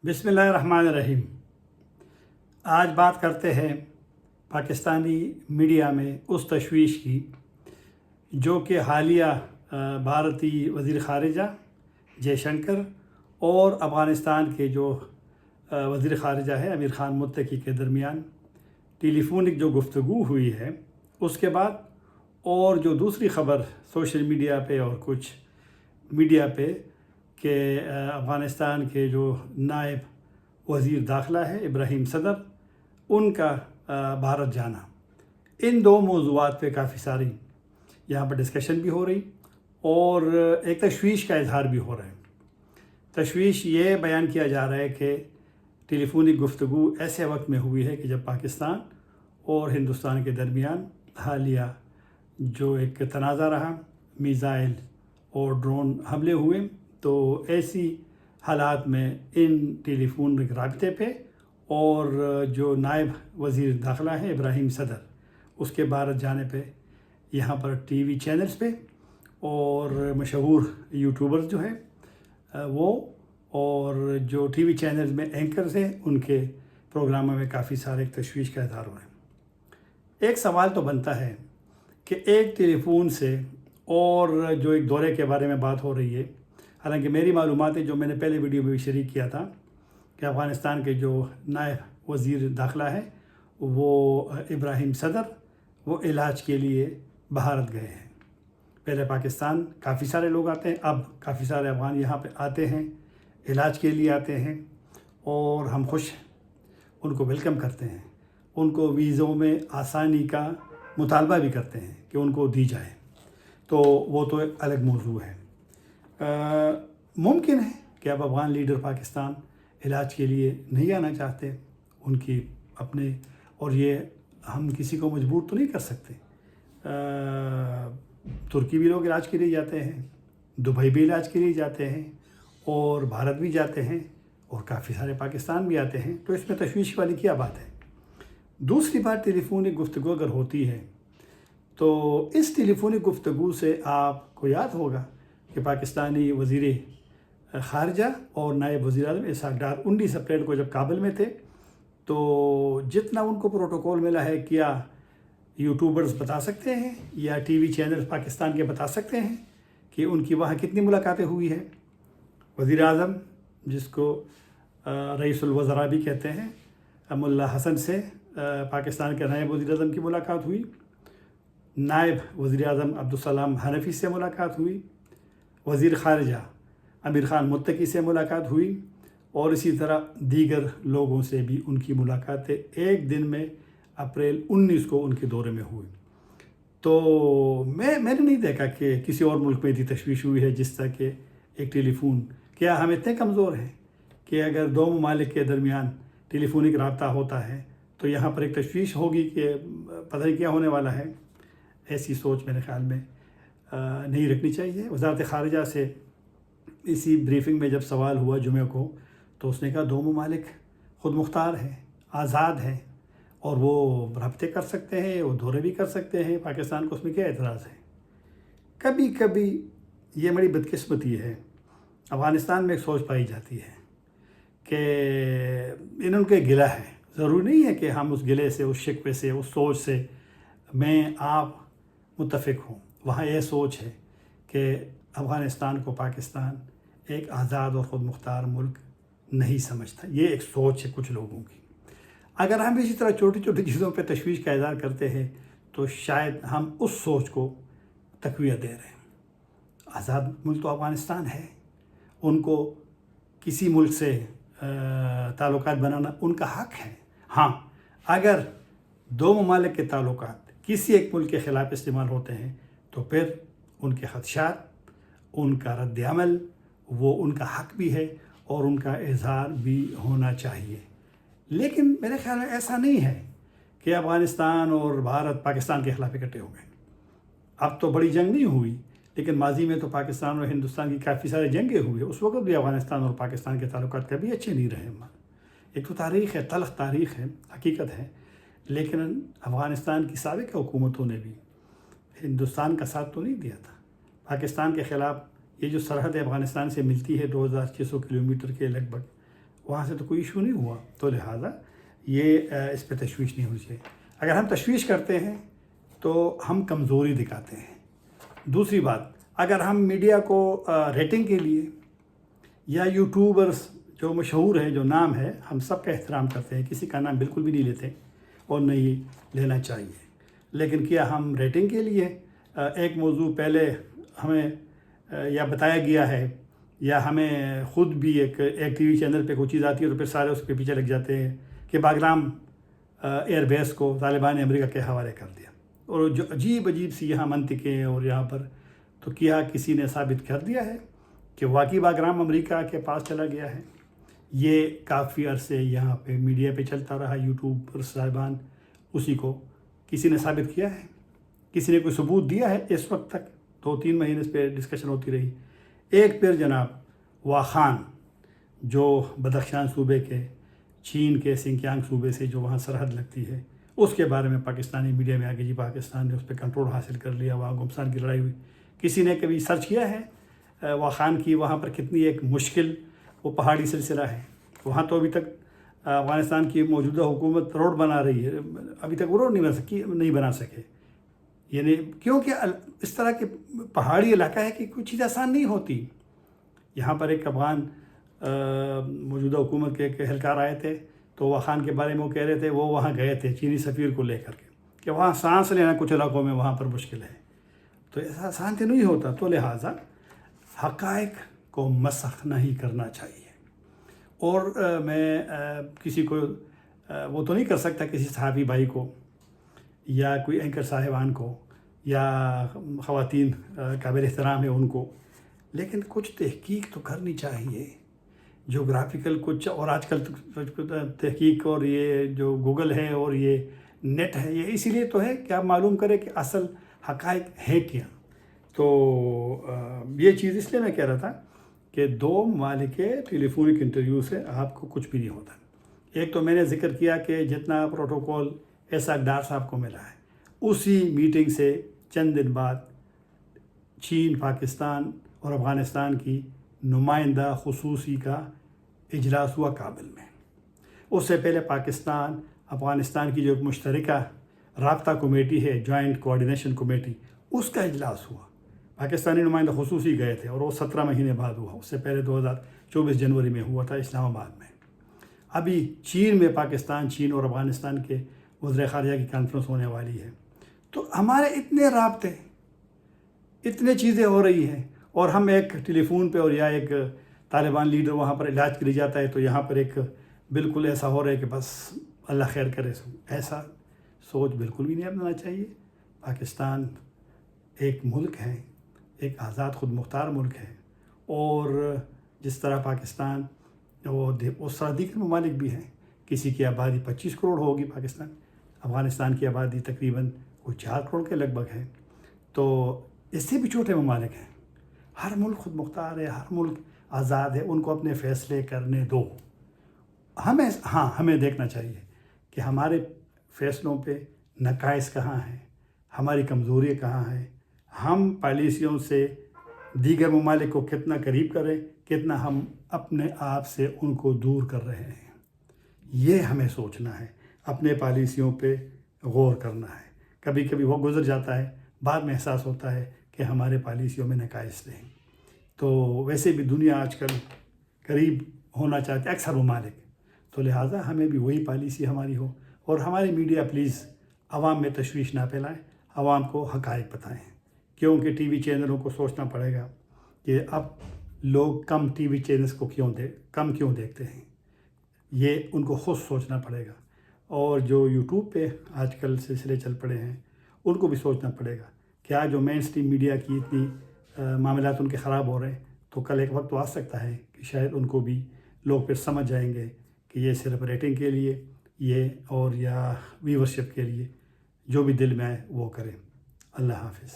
बिस्मिल्लाहिर्रहमानिर्रहीम। आज बात करते हैं पाकिस्तानी मीडिया में उस तशवीश की जो कि हालिया भारतीय वज़ीर ख़ारिजा जयशंकर और अफ़ग़ानिस्तान के जो वज़ीर ख़ारिजा है अमीर ख़ान मुत्तकी के दरमियान टेलीफोनिक जो गुफ्तगू हुई है उसके बाद, और जो दूसरी ख़बर सोशल मीडिया पे और कुछ मीडिया पे कि अफ़ग़ानिस्तान के जो नायब वज़ीर दाखिला है इब्राहीम सदर, उनका भारत जाना, इन दो मौज़ूआत पे काफ़ी सारी यहाँ पर डिस्कशन भी हो रही और एक तशवीश का इजहार भी हो रहा है। तशवीश ये बयान किया जा रहा है कि टेलीफोनिक गुफ्तगू ऐसे वक्त में हुई है कि जब पाकिस्तान और हिंदुस्तान के दरमियान हालिया जो एक तनाज़ा रहा, मिज़ाइल और ड्रोन हमले हुए, तो ऐसी हालात में इन टेलीफोनिक राब्ते पे और जो नायब वज़ीर दाखिला है इब्राहीम सदर, उसके भारत जाने पे यहाँ पर टीवी चैनल्स पे और मशहूर यूट्यूबर्स जो है वो और जो टीवी चैनल्स में एंकर्स हैं उनके प्रोग्रामों में काफ़ी सारे तशवीश का इज़हार हो रहा है। एक सवाल तो बनता है कि एक टेलीफोन से और जो एक दौरे के बारे में बात हो रही है, हालांकि मेरी मालूमात जो मैंने पहले वीडियो में भी शरीक किया था कि अफ़ग़ानिस्तान के जो नायब वज़ीर दाखिला है वो इब्राहीम सदर, वो इलाज के लिए भारत गए हैं। पहले पाकिस्तान काफ़ी सारे लोग आते हैं, अब काफ़ी सारे अफ़गान यहाँ पे आते हैं, इलाज के लिए आते हैं और हम खुश उनको वेलकम करते हैं, उनको वीज़ों में आसानी का मुतालबा भी करते हैं कि उनको दी जाए, तो वो तो एक अलग मौजू है। मुमकिन है कि अब अफ़गान लीडर पाकिस्तान इलाज के लिए नहीं आना चाहते, उनकी अपने, और ये हम किसी को मजबूर तो नहीं कर सकते। तुर्की भी लोग इलाज के लिए जाते हैं, दुबई भी इलाज के लिए जाते हैं और भारत भी जाते हैं और काफ़ी सारे पाकिस्तान भी आते हैं, तो इसमें तशवीश वाली क्या बात है। दूसरी बात, टेलीफोनिक गुफ्तगू अगर होती है तो इस टेलीफोनिक गुफ्तगू से आपको याद होगा कि पाकिस्तानी वज़ीर ख़ारिजा और नायब वज़ीर-ए-आज़म इसहाक़ डार 19 अप्रैल को जब काबुल में थे, तो जितना उनको प्रोटोकॉल मिला है, क्या यूट्यूबर्स बता सकते हैं या टीवी चैनल पाकिस्तान के बता सकते हैं कि उनकी वहाँ कितनी मुलाकातें हुई है। वज़ीर-ए-आज़म, जिसको रईसुल वज़रा भी कहते हैं, मुल्ला हसन से पाकिस्तान के नायब वज़ीर-ए-आज़म की मुलाकात हुई, नायब वज़ीर-ए-आज़म अब्दुस्सलाम हनफ़ी से मुलाकात हुई, वज़ीर ख़ारिजा अमीर ख़ान मुत्तकी से मुलाकात हुई और इसी तरह दीगर लोगों से भी उनकी मुलाकातें एक दिन में अप्रैल 19 को उनके दौरे में हुई। तो मैंने नहीं देखा कि किसी और मुल्क में इतनी तशवीश हुई है जिस तरह के एक टेलीफोन। क्या हम इतने कमज़ोर हैं कि अगर दो ममालिक के दरमियान टेलीफोनिक रब्ता होता है तो यहाँ पर एक तशवीश होगी कि पता नहीं क्या होने वाला है। ऐसी सोच मेरे ख़्याल में नहीं रखनी चाहिए। वज़ारत ख़ारिजा से इसी ब्रीफिंग में जब सवाल हुआ जुमे को, तो उसने कहा दो ममालिक ख़ुद मुख्तार हैं, आज़ाद हैं और वो रब्ते कर सकते हैं, वो दौरे भी कर सकते हैं, पाकिस्तान को उसमें क्या एतराज़ है। कभी कभी ये बड़ी बदकिस्मती है, अफ़ग़ानिस्तान में एक सोच पाई जाती है कि इनके गिला है। ज़रूरी नहीं है कि हम उस गिले से, उस शिकवे से, उस सोच से मैं आप मुत्तफ़िक हूँ। वहाँ यह सोच है कि अफ़ग़ानिस्तान को पाकिस्तान एक आज़ाद और ख़ुद मुख्तार मुल्क नहीं समझता। ये एक सोच है कुछ लोगों की। अगर हम इसी तरह छोटी छोटी चीज़ों पर तशवीश का इज़हार करते हैं तो शायद हम उस सोच को तक़वियत दे रहे हैं। आज़ाद मुल्क तो अफ़ग़ानिस्तान है, उनको किसी मुल्क से ताल्लुकात बनाना उनका हक़ है। हाँ, अगर दो ममालिक के ताल्लुकात किसी एक मुल्क के ख़िलाफ़ इस्तेमाल होते हैं तो फिर उनके ख़दशात, उनका रद्द अमल, वो उनका हक़ भी है और उनका इज़हार भी होना चाहिए। लेकिन मेरे ख़्याल में ऐसा नहीं है कि अफ़ग़ानिस्तान और भारत पाकिस्तान के ख़िलाफ़ इकट्ठे हो गए। अब तो बड़ी जंग नहीं हुई, लेकिन माजी में तो पाकिस्तान और हिंदुस्तान की काफ़ी सारी जंगें हुई। उस वक़्त भी अफ़ग़ानिस्तान और पाकिस्तान के ताल्लुकात कभी अच्छे नहीं रहे। एक तो तारीख़ है, तल्ख़ तारीख़ है, हकीकत है, लेकिन अफ़ग़ानिस्तान की साबिक़ हुकूमतों ने भी हिंदुस्तान का साथ तो नहीं दिया था। पाकिस्तान के ख़िलाफ़ ये जो सरहद अफ़ग़ानिस्तान से मिलती है 2600 किलोमीटर के लगभग, وہاں سے تو کوئی ایشو نہیں ہوا، تو لہٰذا یہ اس پہ تشویش نہیں ہونی چاہیے۔ اگر ہم تشویش کرتے ہیں تو ہم کمزوری دکھاتے ہیں۔ دوسری بات، اگر ہم میڈیا کو ریٹنگ کے لیے یا یوٹیوبرز جو مشہور ہیں، جو نام ہے، ہم سب کا احترام کرتے ہیں، کسی کا نام بالکل بھی نہیں لیتے اور نہیں لینا چاہیے، لیکن کیا ہم ریٹنگ کے لیے ایک موضوع پہلے ہمیں یا بتایا گیا ہے یا ہمیں خود بھی ایک ٹی وی چینل پہ کوئی چیز آتی ہے تو پھر سارے اس کے پیچھے لگ جاتے ہیں کہ باگرام ایئر بیس کو طالبان نے امریکہ کے حوالے کر دیا، اور جو عجیب سی یہاں منطقیں اور یہاں پر، تو کیا کسی نے ثابت کر دیا ہے کہ واقعی باگرام امریکہ کے پاس چلا گیا ہے؟ یہ کافی عرصے یہاں پہ میڈیا پہ چلتا رہا، یوٹیوب پر صاحبان، اسی کو کسی نے ثابت کیا ہے؟ کسی نے کوئی ثبوت دیا ہے؟ اس وقت تک 2-3 مہینے اس پہ ڈسکشن ہوتی رہی۔ ایک پھر جناب واخان، جو بدخشان صوبے کے چین کے سنکیانگ صوبے سے جو وہاں سرحد لگتی ہے، اس کے بارے میں پاکستانی میڈیا میں آگے جی پاکستان نے اس پہ کنٹرول حاصل کر لیا، وہاں گمسان کی لڑائی ہوئی۔ کسی نے کبھی سرچ کیا ہے واخان کی وہاں پر کتنی ایک مشکل وہ پہاڑی سلسلہ ہے؟ وہاں تو ابھی تک افغانستان کی موجودہ حکومت روڈ بنا رہی ہے، ابھی تک وہ روڈ نہیں بنا سکے، یعنی کیونکہ اس طرح کے پہاڑی علاقہ ہے کہ کوئی چیز آسان نہیں ہوتی۔ یہاں پر ایک افغان موجودہ حکومت کے ایک اہلکار آئے تھے، تو واخان کے بارے میں وہ کہہ رہے تھے، وہ وہاں گئے تھے چینی سفیر کو لے کر کے، کہ وہاں سانس لینا کچھ علاقوں میں وہاں پر مشکل ہے، تو ایسا آسان تو نہیں ہوتا، تو لہٰذا حقائق کو مسخ نہیں کرنا چاہیے۔ اور میں کسی کو وہ تو نہیں کر سکتا کسی صحافی بھائی کو یا کوئی اینکر صاحبان کو یا خواتین قابل احترام ہے ان کو، لیکن کچھ تحقیق تو کرنی چاہیے، جغرافیکل کچھ، اور آج کل تحقیق اور یہ جو گوگل ہے اور یہ نیٹ ہے، یہ اسی لیے تو ہے کہ آپ معلوم کریں کہ اصل حقائق ہے کیا۔ تو یہ چیز اس لیے میں کہہ رہا تھا کہ 2 ممالک کے ٹیلی فونک انٹرویو سے آپ کو کچھ بھی نہیں ہوتا۔ ایک تو میں نے ذکر کیا کہ جتنا پروٹوکول ایسا ڈار صاحب کو ملا ہے، اسی میٹنگ سے چند دن بعد چین، پاکستان اور افغانستان کی نمائندہ خصوصی کا اجلاس ہوا کابل میں۔ اس سے پہلے پاکستان افغانستان کی جو ایک مشترکہ رابطہ کمیٹی ہے، جوائنٹ کوآرڈینیشن کمیٹی، اس کا اجلاس ہوا، پاکستانی نمائندہ خصوصی گئے تھے، اور وہ 17 مہینے بعد ہوا، اس سے پہلے 2024 جنوری میں ہوا تھا اسلام آباد میں۔ ابھی چین میں چین اور افغانستان کے وزیر خارجہ کی کانفرنس ہونے والی ہے، تو ہمارے اتنے رابطے، اتنے چیزیں ہو رہی ہیں، اور ہم ایک ٹیلی فون پہ، اور یا ایک طالبان لیڈر وہاں پر علاج کے لیے جاتا ہے، تو یہاں پر ایک بالکل ایسا ہو رہا ہے کہ بس اللہ خیر کرے۔ ایسا سوچ بالکل بھی نہیں اپنانا چاہیے۔ پاکستان ایک ملک ہے، ایک آزاد خود مختار ملک ہے، اور جس طرح پاکستان اس طرح دیگر ممالک بھی ہیں، کسی کی آبادی 25 کروڑ ہوگی، افغانستان کی آبادی تقریباً کوئی 4 کروڑ کے لگ بھگ ہے، تو اس سے بھی چھوٹے ممالک ہیں۔ ہر ملک خود مختار ہے، ہر ملک آزاد ہے، ان کو اپنے فیصلے کرنے دو۔ ہمیں دیکھنا چاہیے کہ ہمارے فیصلوں پہ نقائص کہاں ہیں، ہماری کمزوری کہاں ہیں، ہم پالیسیوں سے دیگر ممالک کو کتنا قریب کریں، کتنا ہم اپنے آپ سے ان کو دور کر رہے ہیں۔ یہ ہمیں سوچنا ہے، اپنے پالیسیوں پہ غور کرنا ہے۔ کبھی کبھی وہ گزر جاتا ہے، بعد میں احساس ہوتا ہے کہ ہمارے پالیسیوں میں نقائص تھے۔ تو ویسے بھی دنیا آج کل قریب ہونا چاہتے اکثر ممالک، تو لہٰذا ہمیں بھی وہی پالیسی ہماری ہو، اور ہماری میڈیا پلیز عوام میں تشویش نہ پھیلائیں، عوام کو حقائق بتائیں، کیونکہ ٹی وی چینلوں کو سوچنا پڑے گا کہ اب لوگ کم ٹی وی چینلز کو کم کیوں دیکھتے ہیں، یہ ان کو خود سوچنا پڑے گا۔ اور جو یوٹیوب پہ آج کل سلسلے چل پڑے ہیں، ان کو بھی سوچنا پڑے گا کہ آج جو مین اسٹریم میڈیا کی اتنی معاملات ان کے خراب ہو رہے ہیں، تو کل ایک وقت تو آ سکتا ہے کہ شاید ان کو بھی لوگ پھر سمجھ جائیں گے کہ یہ صرف ریٹنگ کے لیے یا ویورشپ کے لیے جو بھی دل میں آئے وہ کریں۔ اللہ حافظ۔